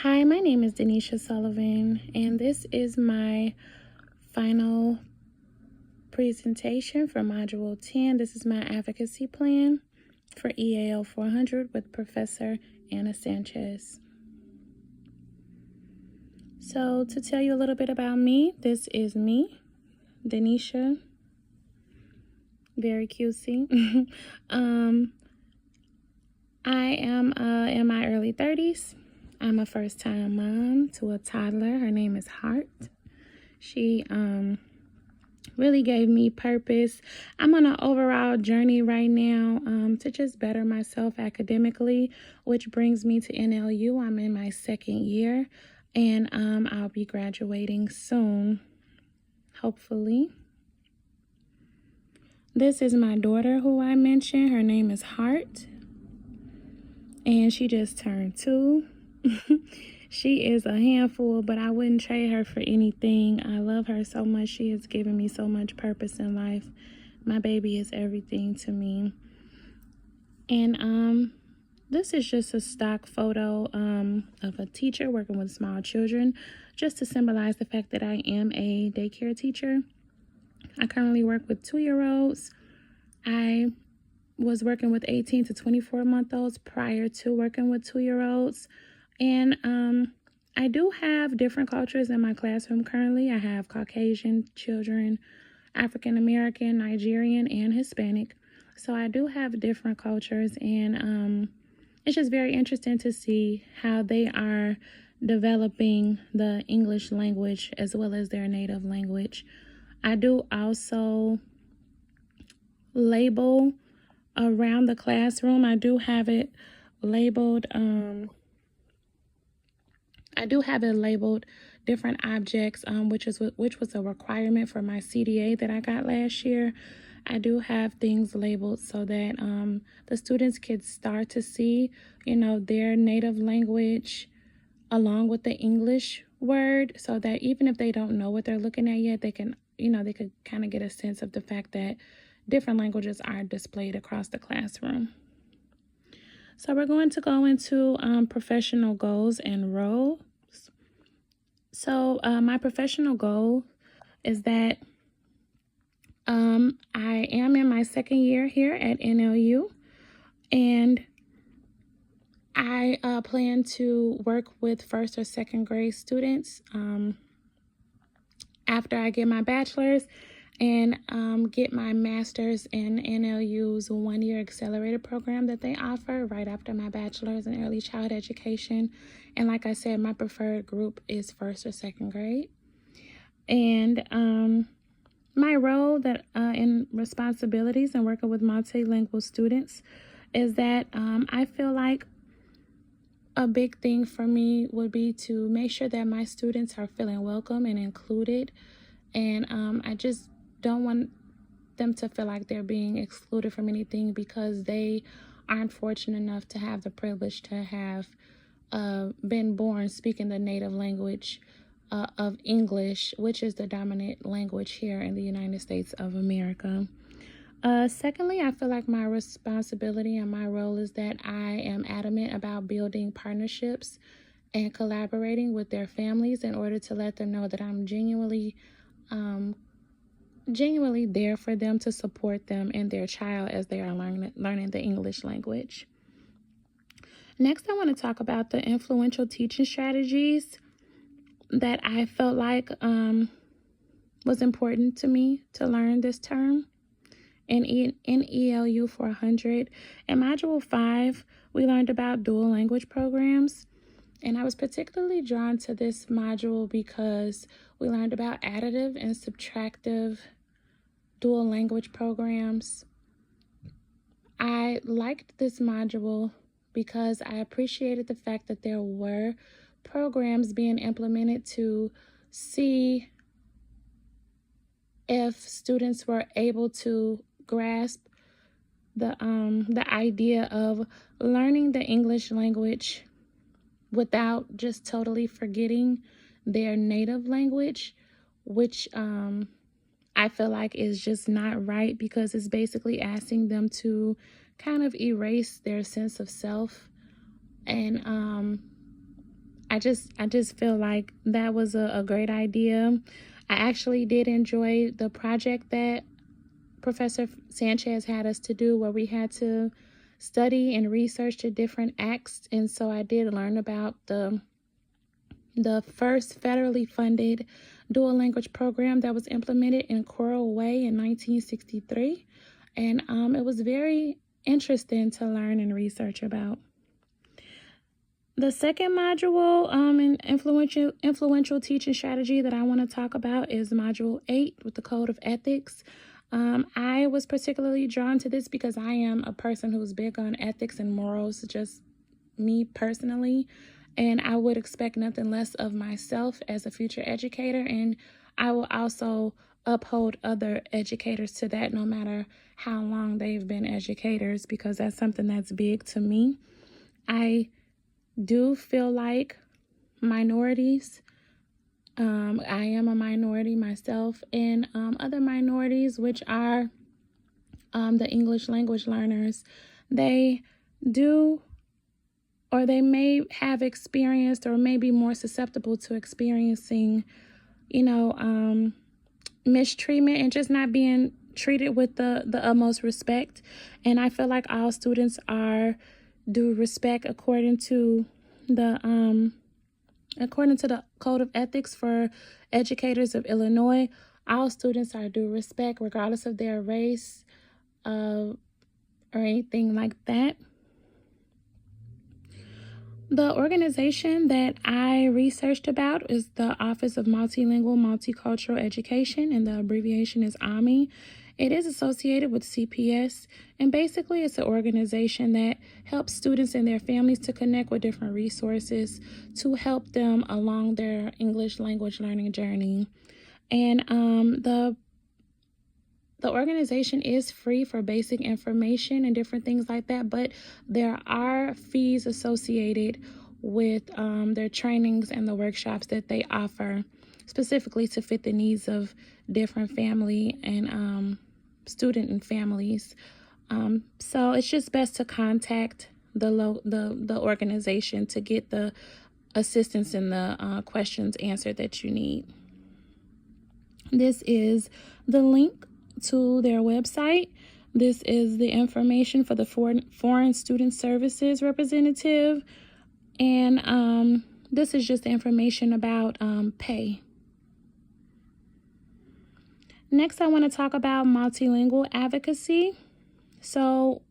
Hi, my name is Denisha Sullivan, and this is my final presentation for Module 10. This is my advocacy plan for EAL 400 with Professor Anna Sanchez. So, to tell you a little bit about me, this is me, Denisha, very cutesy. I am in my early 30s. I'm a first-time mom to a toddler. Her name is Heart. She really gave me purpose. I'm on an overall journey right now to just better myself academically, which brings me to NLU. I'm in my second year, and I'll be graduating soon, hopefully. This is my daughter who I mentioned. Her name is Heart, and she just turned 2. She is a handful, but I wouldn't trade her for anything. I love her so much. She has given me so much purpose in life. My baby is everything to me. And this is just a stock photo of a teacher working with small children, just to symbolize the fact that I am a daycare teacher. I currently work with 2-year-olds. I was working with 18 to 24-month-olds prior to working with 2-year-olds. And I do have different cultures in my classroom currently. I have Caucasian children, African American, Nigerian, and Hispanic. So I do have different cultures, and it's just very interesting to see how they are developing the English language as well as their native language. I do also label around the classroom. I do have it labeled different objects, which was a requirement for my CDA that I got last year. I do have things labeled so that the students could start to see, their native language along with the English word, so that even if they don't know what they're looking at yet, they can, they could kind of get a sense of the fact that different languages are displayed across the classroom. So we're going to go into professional goals and roles. So my professional goal is that I am in my second year here at NLU, and I plan to work with first or second grade students after I get my bachelor's and get my master's in NLU's 1-year accelerated program that they offer right after my bachelor's in early childhood education. And like I said, my preferred group is first or second grade. And my role in responsibilities and working with multilingual students is that I feel like a big thing for me would be to make sure that my students are feeling welcome and included. And I just don't want them to feel like they're being excluded from anything because they aren't fortunate enough to have the privilege to have been born speaking the native language of English, which is the dominant language here in the United States of America. Secondly, I feel like my responsibility and my role is that I am adamant about building partnerships and collaborating with their families in order to let them know that I'm genuinely there for them to support them and their child as they are learning the English language. Next, I want to talk about the influential teaching strategies that I felt like was important to me to learn this term. In ELU 400, in Module 5, we learned about dual language programs. And I was particularly drawn to this module because we learned about additive and subtractive dual language programs. I liked this module because I appreciated the fact that there were programs being implemented to see if students were able to grasp the idea of learning the English language without just totally forgetting their native language, which I feel like is just not right because it's basically asking them to kind of erase their sense of self. And I just feel like that was a great idea. I actually did enjoy the project that Professor Sanchez had us to do, where we had to study and research the different acts. And so I did learn about the first federally funded dual language program that was implemented in Coral Way in 1963. And it was very interesting to learn and research about. The second module in influential teaching strategy that I want to talk about is Module 8 with the Code of Ethics. I was particularly drawn to this because I am a person who's big on ethics and morals, just me personally, and I would expect nothing less of myself as a future educator, and I will also uphold other educators to that, no matter how long they've been educators, because that's something that's big to me. I do feel like minorities, I am a minority myself, and other minorities, which are the English language learners, they do, or they may have experienced or may be more susceptible to experiencing, mistreatment and just not being treated with the utmost respect. And I feel like all students are due respect according to the Code of Ethics for Educators of Illinois. All students are due respect regardless of their race or anything like that. The organization that I researched about is the Office of Multilingual Multicultural Education, and the abbreviation is AMI. It is associated with CPS, and basically it's an organization that helps students and their families to connect with different resources to help them along their English language learning journey. And the organization is free for basic information and different things like that, but there are fees associated with their trainings and the workshops that they offer, specifically to fit the needs of different family and student and families. So it's just best to contact the organization to get the assistance and the questions answered that you need. This is the link to their website. This is the information for the Foreign Student Services representative, and this is just the information about pay. Next, I want to talk about multilingual advocacy. So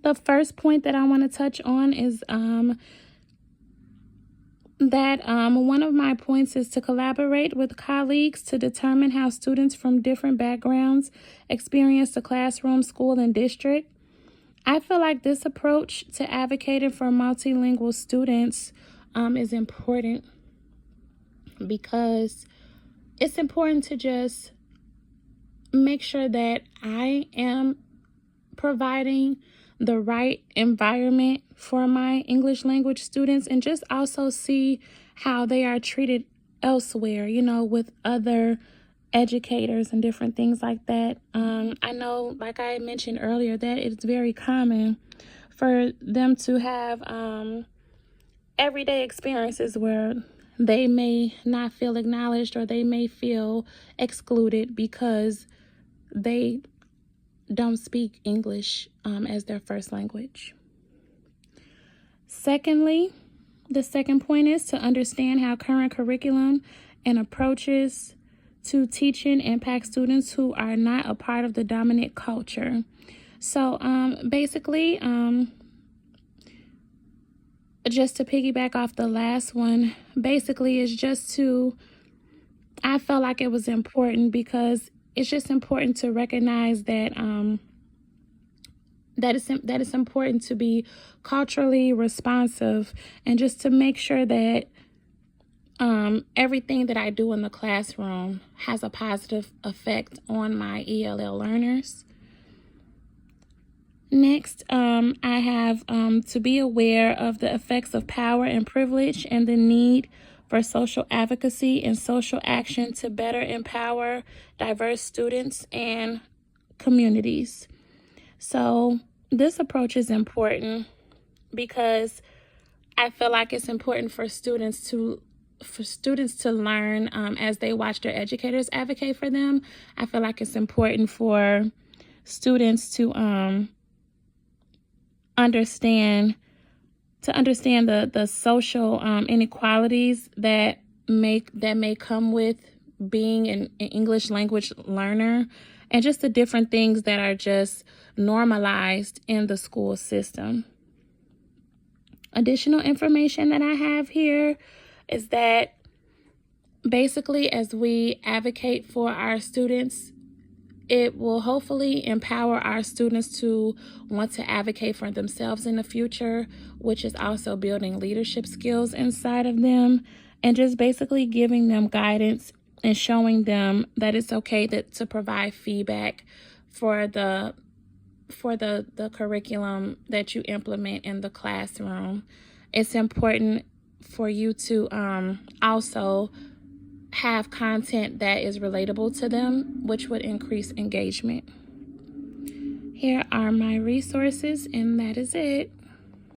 the first point that I want to touch on is that one of my points is to collaborate with colleagues to determine how students from different backgrounds experience the classroom, school, and district. I feel like this approach to advocating for multilingual students is important, because it's important to just make sure that I am providing the right environment for my English language students, and just also see how they are treated elsewhere, with other educators and different things like that. I know, like I mentioned earlier, that it's very common for them to have everyday experiences where they may not feel acknowledged, or they may feel excluded because they don't speak English as their first language. Secondly, the second point is to understand how current curriculum and approaches to teaching impact students who are not a part of the dominant culture. So basically, just to piggyback off the last one, basically is just I felt like it was important because it's just important to recognize that that it's important to be culturally responsive, and just to make sure that everything that I do in the classroom has a positive effect on my ELL learners. Next, I have to be aware of the effects of power and privilege, and the need for social advocacy and social action to better empower diverse students and communities. So this approach is important because I feel like it's important for students to learn as they watch their educators advocate for them. I feel like it's important for students to understand the social inequalities that may come with being an English language learner, and just the different things that are just normalized in the school system. Additional information that I have here is that basically, as we advocate for our students, it will hopefully empower our students to want to advocate for themselves in the future, which is also building leadership skills inside of them, and just basically giving them guidance and showing them that it's okay to provide feedback for the curriculum that you implement in the classroom. It's important for you to also have content that is relatable to them, which would increase engagement. Here are my resources, and that is it.